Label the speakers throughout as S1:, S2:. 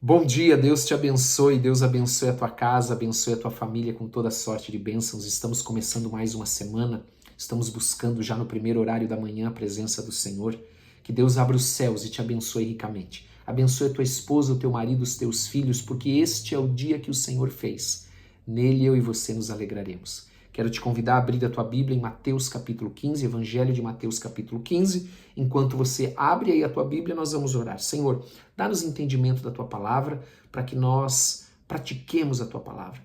S1: Bom dia, Deus te abençoe, Deus abençoe a tua casa, abençoe a tua família com toda sorte de bênçãos. Estamos começando mais uma semana, estamos buscando já no primeiro horário da manhã a presença do Senhor. Que Deus abra os céus e te abençoe ricamente. Abençoe a tua esposa, o teu marido, os teus filhos, porque este é o dia que o Senhor fez. Nele eu e você nos alegraremos. Quero te convidar a abrir a tua Bíblia em Mateus capítulo 15, Evangelho de Mateus capítulo 15. Enquanto você abre aí a tua Bíblia, nós vamos orar. Senhor, dá-nos entendimento da tua palavra para que nós pratiquemos a tua palavra.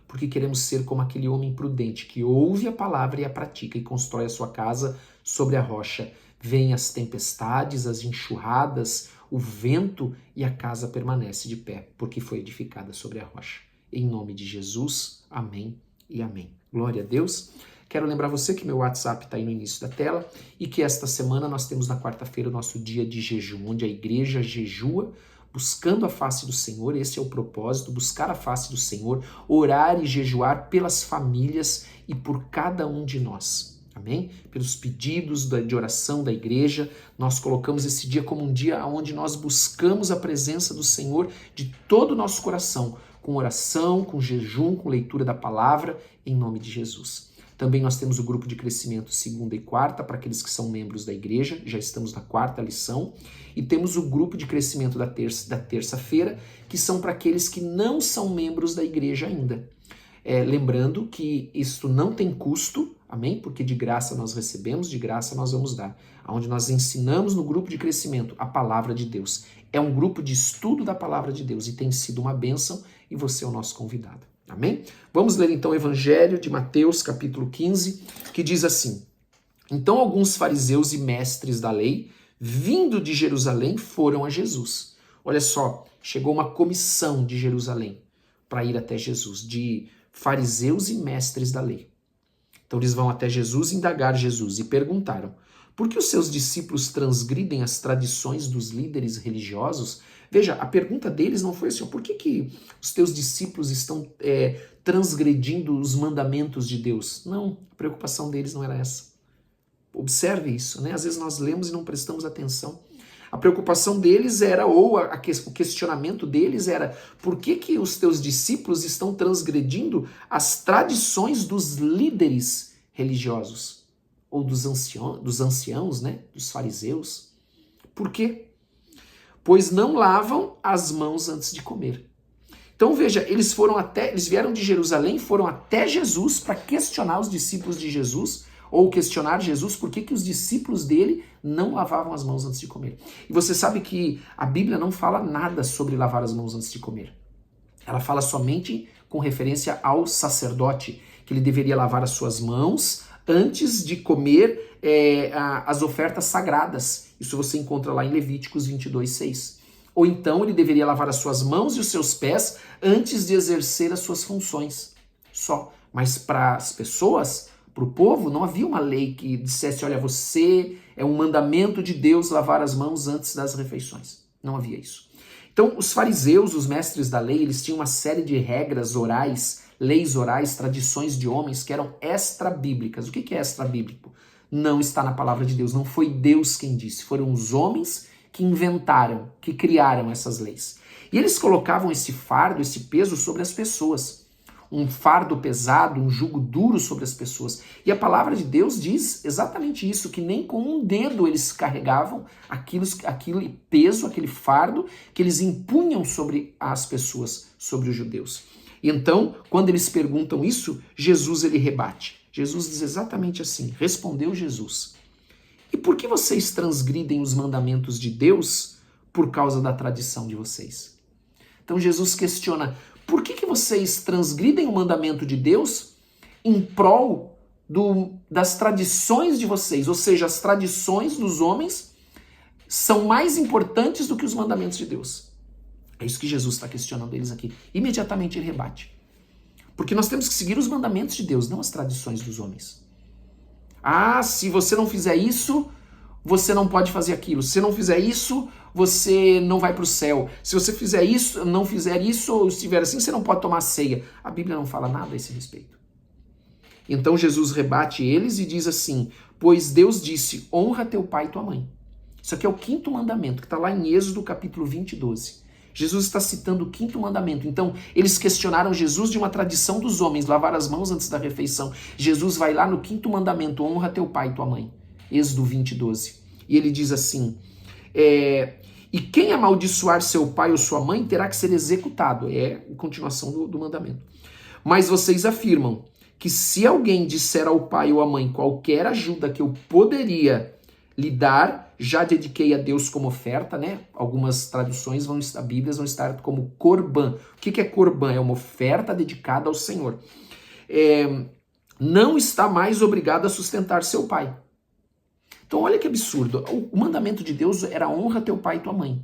S1: Porque queremos ser como aquele homem prudente que ouve a palavra e a pratica e constrói a sua casa sobre a rocha. Vêm as tempestades, as enxurradas, o vento e a casa permanece de pé, porque foi edificada sobre a rocha. Em nome de Jesus, amém e amém. Glória a Deus. Quero lembrar você que meu WhatsApp está aí no início da tela e que esta semana nós temos na quarta-feira o nosso dia de jejum, onde a igreja jejua buscando a face do Senhor. Esse é o propósito, buscar a face do Senhor, orar e jejuar pelas famílias e por cada um de nós. Amém? Pelos pedidos de oração da igreja, nós colocamos esse dia como um dia onde nós buscamos a presença do Senhor de todo o nosso coração, com oração, com jejum, com leitura da palavra, em nome de Jesus. Também nós temos o grupo de crescimento segunda e quarta, para aqueles que são membros da igreja, já estamos na quarta lição, e temos o grupo de crescimento da terça-feira, que são para aqueles que não são membros da igreja ainda. Lembrando que isto não tem custo, amém? Porque de graça nós recebemos, de graça nós vamos dar. Onde nós ensinamos no grupo de crescimento a palavra de Deus. É um grupo de estudo da palavra de Deus e tem sido uma bênção e você é o nosso convidado. Amém? Vamos ler então o Evangelho de Mateus, capítulo 15, que diz assim: Então alguns fariseus e mestres da lei, vindo de Jerusalém, foram a Jesus. Olha só, chegou uma comissão de Jerusalém para ir até Jesus, de fariseus e mestres da lei. Então eles vão até Jesus indagar Jesus e perguntaram: por que os seus discípulos transgridem as tradições dos líderes religiosos? Veja, a pergunta deles não foi assim: por que os teus discípulos estão transgredindo os mandamentos de Deus? Não, a preocupação deles não era essa. Observe isso, né? Às vezes nós lemos e não prestamos atenção. A preocupação deles era, ou o questionamento deles era: por que os teus discípulos estão transgredindo as tradições dos líderes religiosos? Ou dos anciãos, né? Dos fariseus. Por quê? Pois não lavam as mãos antes de comer. Então veja, eles vieram de Jerusalém, foram até Jesus para questionar os discípulos de Jesus, ou questionar Jesus por que os discípulos dele não lavavam as mãos antes de comer. E você sabe que a Bíblia não fala nada sobre lavar as mãos antes de comer. Ela fala somente com referência ao sacerdote, que ele deveria lavar as suas mãos antes de comer as ofertas sagradas. Isso você encontra lá em Levíticos 22:6. Ou então ele deveria lavar as suas mãos e os seus pés antes de exercer as suas funções. Só. Mas para as pessoas, para o povo, não havia uma lei que dissesse: olha, é um mandamento de Deus lavar as mãos antes das refeições. Não havia isso. Então, os fariseus, os mestres da lei, eles tinham uma série de regras orais, leis orais, tradições de homens que eram extra-bíblicas. O que é extra-bíblico? Não está na palavra de Deus, não foi Deus quem disse, foram os homens que inventaram, que criaram essas leis. E eles colocavam esse fardo, esse peso sobre as pessoas. Um fardo pesado, um jugo duro sobre as pessoas. E a palavra de Deus diz exatamente isso, que nem com um dedo eles carregavam aquele peso, aquele fardo que eles impunham sobre as pessoas, sobre os judeus. E então, quando eles perguntam isso, Jesus ele rebate. Jesus diz exatamente assim: respondeu Jesus: e por que vocês transgridem os mandamentos de Deus por causa da tradição de vocês? Então Jesus questiona: por que vocês transgridem o mandamento de Deus em prol das tradições de vocês? Ou seja, as tradições dos homens são mais importantes do que os mandamentos de Deus. É isso que Jesus está questionando eles aqui. Imediatamente ele rebate. Porque nós temos que seguir os mandamentos de Deus, não as tradições dos homens. Ah, se você não fizer isso, você não pode fazer aquilo. Se você não fizer isso, você não vai para o céu. Se você fizer isso, não fizer isso, ou estiver assim, você não pode tomar ceia. A Bíblia não fala nada a esse respeito. Então Jesus rebate eles e diz assim: pois Deus disse: honra teu pai e tua mãe. Isso aqui é o 5º mandamento, que está lá em Êxodo capítulo 20, 12. Jesus está citando o 5º mandamento. Então, eles questionaram Jesus de uma tradição dos homens, lavar as mãos antes da refeição. Jesus vai lá no 5º mandamento, honra teu pai e tua mãe. Êxodo 20:12. E ele diz assim, e quem amaldiçoar seu pai ou sua mãe terá que ser executado. É a continuação do mandamento. Mas vocês afirmam que se alguém disser ao pai ou à mãe qualquer ajuda que eu poderia lhe dar, já dediquei a Deus como oferta, né? Algumas traduções bíblias vão estar como corban. O que é corban? É uma oferta dedicada ao Senhor. Não está mais obrigado a sustentar seu pai. Então olha que absurdo. O mandamento de Deus era honra teu pai e tua mãe.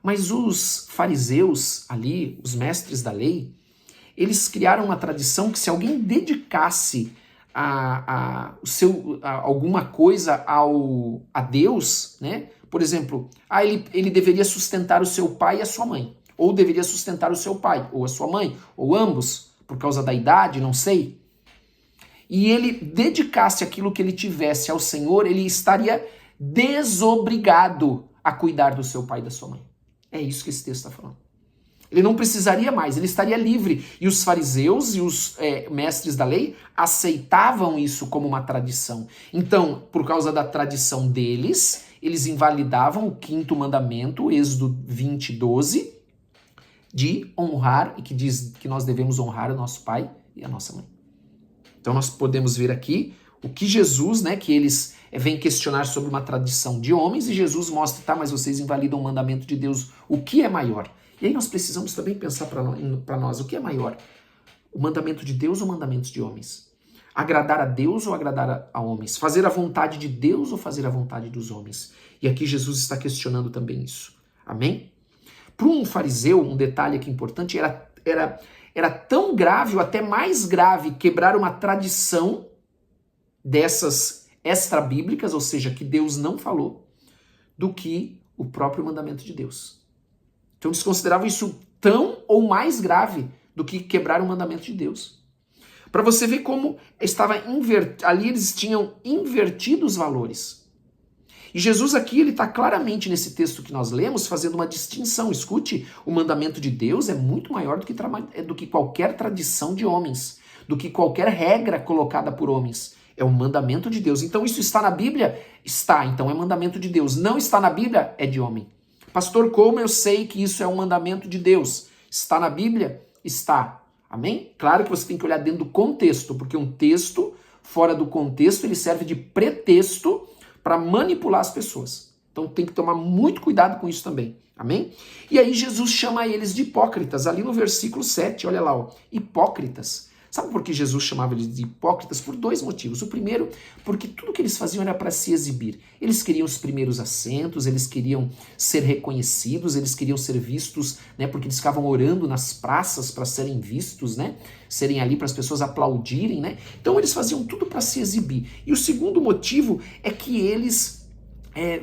S1: Mas os fariseus ali, os mestres da lei, eles criaram uma tradição que se alguém dedicasse alguma coisa a Deus, né? Por exemplo, ele deveria sustentar o seu pai e a sua mãe, ou deveria sustentar o seu pai, ou a sua mãe, ou ambos, por causa da idade, não sei. E ele dedicasse aquilo que ele tivesse ao Senhor, ele estaria desobrigado a cuidar do seu pai e da sua mãe. É isso que esse texto está falando. Ele não precisaria mais, ele estaria livre. E os fariseus e os mestres da lei aceitavam isso como uma tradição. Então, por causa da tradição deles, eles invalidavam o 5º mandamento, Êxodo 20:12, de honrar, e que diz que nós devemos honrar o nosso pai e a nossa mãe. Então nós podemos ver aqui o que Jesus, né, que eles vêm questionar sobre uma tradição de homens, e Jesus mostra, tá, mas vocês invalidam o mandamento de Deus, o que é maior? E aí nós precisamos também pensar para nós, o que é maior? O mandamento de Deus ou o mandamento de homens? Agradar a Deus ou agradar a homens? Fazer a vontade de Deus ou fazer a vontade dos homens? E aqui Jesus está questionando também isso. Amém? Para um fariseu, um detalhe aqui importante, era tão grave ou até mais grave quebrar uma tradição dessas extra-bíblicas, ou seja, que Deus não falou, do que o próprio mandamento de Deus. Então eles consideravam isso tão ou mais grave do que quebrar o mandamento de Deus. Para você ver como ali eles tinham invertido os valores. E Jesus aqui, ele está claramente nesse texto que nós lemos, fazendo uma distinção. Escute, o mandamento de Deus é muito maior do que qualquer tradição de homens, do que qualquer regra colocada por homens. É o mandamento de Deus. Então isso está na Bíblia? Está, então é mandamento de Deus. Não está na Bíblia? É de homem. Pastor, como eu sei que isso é um mandamento de Deus? Está na Bíblia? Está. Amém? Claro que você tem que olhar dentro do contexto, porque um texto fora do contexto, ele serve de pretexto para manipular as pessoas. Então tem que tomar muito cuidado com isso também. Amém? E aí Jesus chama eles de hipócritas, ali no versículo 7, olha lá, ó, hipócritas. Sabe por que Jesus chamava eles de hipócritas? Por 2 motivos. O primeiro, porque tudo que eles faziam era para se exibir. Eles queriam os primeiros assentos, eles queriam ser reconhecidos, eles queriam ser vistos, né? Porque eles ficavam orando nas praças para serem vistos, né? Serem ali para as pessoas aplaudirem, né? Então eles faziam tudo para se exibir. E o segundo motivo é que eles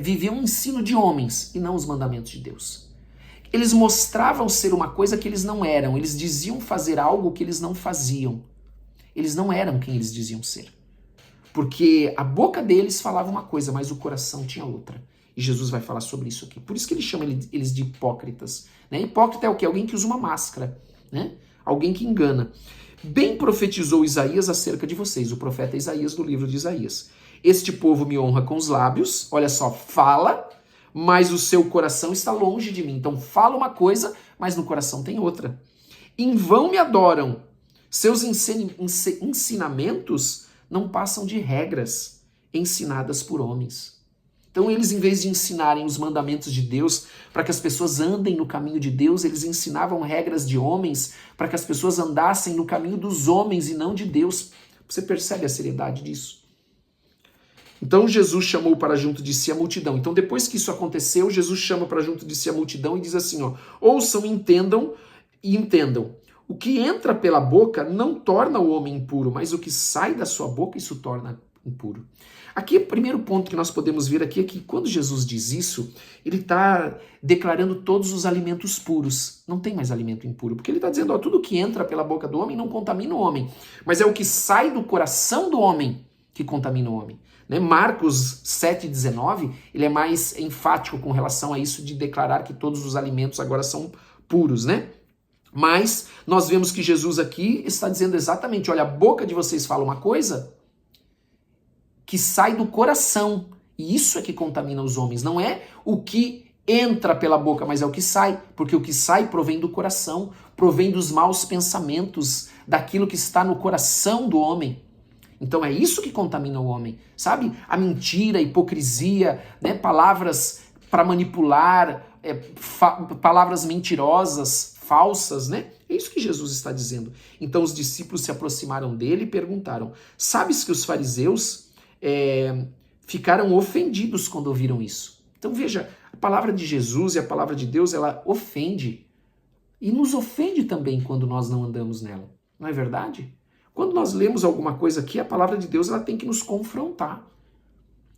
S1: viviam o ensino de homens e não os mandamentos de Deus. Eles mostravam ser uma coisa que eles não eram. Eles diziam fazer algo que eles não faziam. Eles não eram quem eles diziam ser. Porque a boca deles falava uma coisa, mas o coração tinha outra. E Jesus vai falar sobre isso aqui. Por isso que ele chama eles de hipócritas. Né? Hipócrita é o quê? Alguém que usa uma máscara. Né? Alguém que engana. Bem profetizou Isaías acerca de vocês. O profeta Isaías, do livro de Isaías. Este povo me honra com os lábios. Olha só, fala, mas o seu coração está longe de mim. Então fala uma coisa, mas no coração tem outra. Em vão me adoram. Seus ensinamentos não passam de regras ensinadas por homens. Então eles, em vez de ensinarem os mandamentos de Deus para que as pessoas andem no caminho de Deus, eles ensinavam regras de homens para que as pessoas andassem no caminho dos homens e não de Deus. Você percebe a seriedade disso? Então Jesus chamou para junto de si a multidão. Então depois que isso aconteceu, Jesus chama para junto de si a multidão e diz assim, ó, ouçam, entendam e entendam. O que entra pela boca não torna o homem impuro, mas o que sai da sua boca, isso torna impuro. Aqui, o primeiro ponto que nós podemos ver aqui é que quando Jesus diz isso, ele está declarando todos os alimentos puros. Não tem mais alimento impuro, porque ele está dizendo, ó, tudo que entra pela boca do homem não contamina o homem, mas é o que sai do coração do homem que contamina o homem. Marcos 7,19, ele é mais enfático com relação a isso de declarar que todos os alimentos agora são puros, né? Mas nós vemos que Jesus aqui está dizendo exatamente, olha, a boca de vocês fala uma coisa que sai do coração. E isso é que contamina os homens. Não é o que entra pela boca, mas é o que sai. Porque o que sai provém do coração, provém dos maus pensamentos, daquilo que está no coração do homem. Então é isso que contamina o homem, sabe? A mentira, a hipocrisia, né? Palavras para manipular, palavras mentirosas, falsas, né? É isso que Jesus está dizendo. Então os discípulos se aproximaram dele e perguntaram, sabes que os fariseus ficaram ofendidos quando ouviram isso? Então veja, a palavra de Jesus e a palavra de Deus, ela ofende. E nos ofende também quando nós não andamos nela. Não é verdade? Quando nós lemos alguma coisa aqui, a palavra de Deus ela tem que nos confrontar.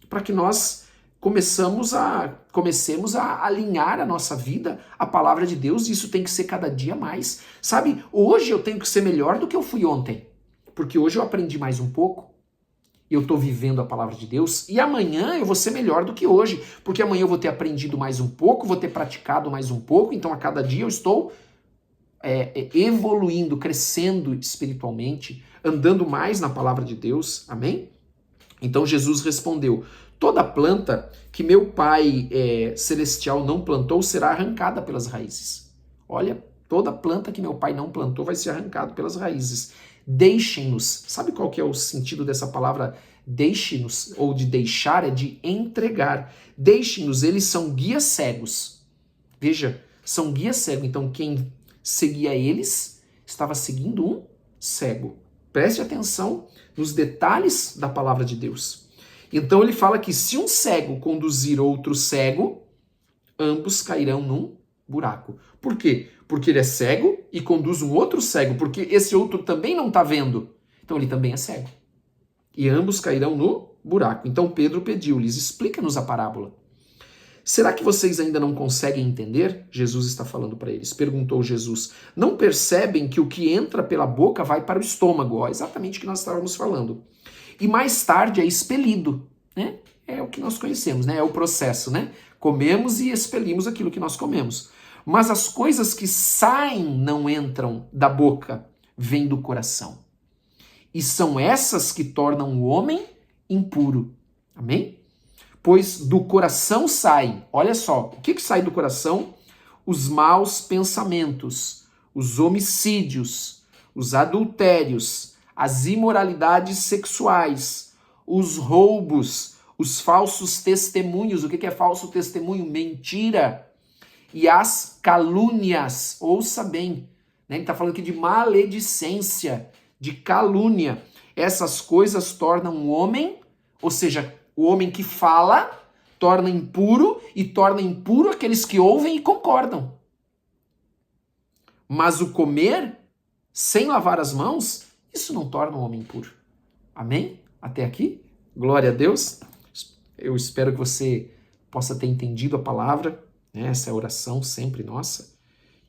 S1: Para que nós comecemos a alinhar a nossa vida à palavra de Deus, e isso tem que ser cada dia mais. Sabe, hoje eu tenho que ser melhor do que eu fui ontem. Porque hoje eu aprendi mais um pouco. Eu estou vivendo a palavra de Deus, e amanhã eu vou ser melhor do que hoje, porque amanhã eu vou ter aprendido mais um pouco, vou ter praticado mais um pouco, então a cada dia eu estou evoluindo, crescendo espiritualmente, andando mais na palavra de Deus, amém? Então Jesus respondeu, toda planta que meu Pai celestial não plantou será arrancada pelas raízes. Olha, toda planta que meu Pai não plantou vai ser arrancada pelas raízes. Deixem-nos. Sabe qual que é o sentido dessa palavra deixe-nos, ou de deixar, é de entregar. Deixem-nos, eles são guias cegos. Veja, são guias cegos. Então quem seguia eles estava seguindo um cego. Preste atenção nos detalhes da palavra de Deus. Então ele fala que se um cego conduzir outro cego, ambos cairão num buraco. Por quê? Porque ele é cego e conduz um outro cego, porque esse outro também não está vendo. Então ele também é cego. E ambos cairão no buraco. Então Pedro pediu-lhes, explica-nos a parábola. Será que vocês ainda não conseguem entender? Jesus está falando para eles. Perguntou Jesus. Não percebem que o que entra pela boca vai para o estômago? Ó, exatamente o que nós estávamos falando. E mais tarde é expelido. Né? É o que nós conhecemos, né? É o processo. Né? Comemos e expelimos aquilo que nós comemos. Mas as coisas que saem não entram da boca, vêm do coração. E são essas que tornam o homem impuro. Amém? Pois do coração sai, olha só, o que sai do coração? Os maus pensamentos, os homicídios, os adultérios, as imoralidades sexuais, os roubos, os falsos testemunhos. O que é falso testemunho? Mentira. E as calúnias, ouça bem, né? Ele está falando aqui de maledicência, de calúnia. Essas coisas tornam o homem, ou seja, o homem que fala, torna impuro, e torna impuro aqueles que ouvem e concordam. Mas o comer, sem lavar as mãos, isso não torna o homem impuro. Amém? Até aqui? Glória a Deus. Eu espero que você possa ter entendido a palavra, né? Essa é a oração sempre nossa.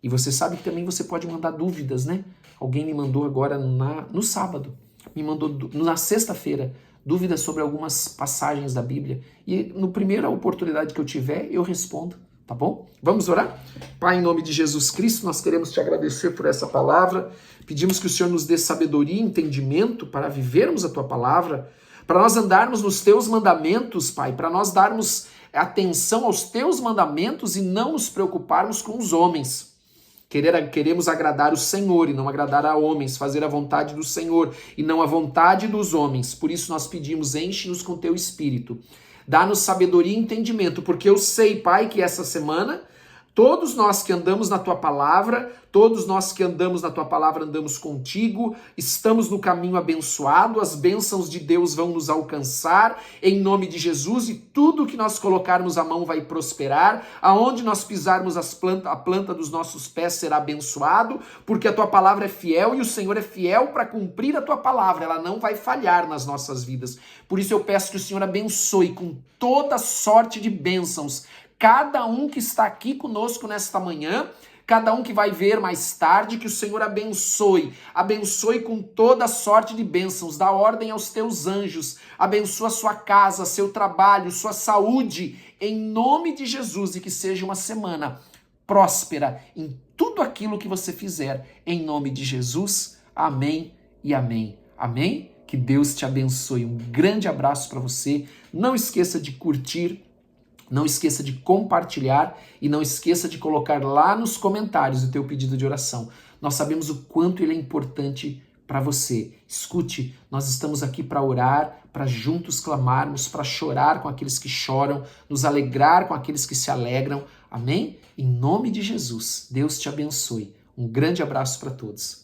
S1: E você sabe que também você pode mandar dúvidas, né? Alguém me mandou agora no sábado, me mandou na sexta-feira, dúvidas sobre algumas passagens da Bíblia. E no primeira oportunidade que eu tiver, eu respondo, tá bom? Vamos orar? Pai, em nome de Jesus Cristo, nós queremos te agradecer por essa palavra. Pedimos que o Senhor nos dê sabedoria e entendimento para vivermos a tua palavra, para nós andarmos nos teus mandamentos, Pai, para nós darmos atenção aos teus mandamentos e não nos preocuparmos com os homens. Queremos agradar o Senhor e não agradar a homens, fazer a vontade do Senhor e não a vontade dos homens. Por isso nós pedimos, enche-nos com teu Espírito. Dá-nos sabedoria e entendimento, porque eu sei, Pai, que essa semana todos nós que andamos na tua palavra, andamos contigo, estamos no caminho abençoado, as bênçãos de Deus vão nos alcançar, em nome de Jesus, e tudo que nós colocarmos a mão vai prosperar, aonde nós pisarmos a planta dos nossos pés será abençoado, porque a tua palavra é fiel e o Senhor é fiel para cumprir a tua palavra, ela não vai falhar nas nossas vidas. Por isso eu peço que o Senhor abençoe com toda sorte de bênçãos cada um que está aqui conosco nesta manhã, cada um que vai ver mais tarde, que o Senhor abençoe com toda sorte de bênçãos, dá ordem aos teus anjos, abençoa sua casa, seu trabalho, sua saúde, em nome de Jesus, e que seja uma semana próspera em tudo aquilo que você fizer, em nome de Jesus. Amém e amém. Amém? Que Deus te abençoe. Um grande abraço para você. Não esqueça de curtir, não esqueça de compartilhar e não esqueça de colocar lá nos comentários o teu pedido de oração. Nós sabemos o quanto ele é importante para você. Escute, nós estamos aqui para orar, para juntos clamarmos, para chorar com aqueles que choram, nos alegrar com aqueles que se alegram. Amém? Em nome de Jesus, Deus te abençoe. Um grande abraço para todos.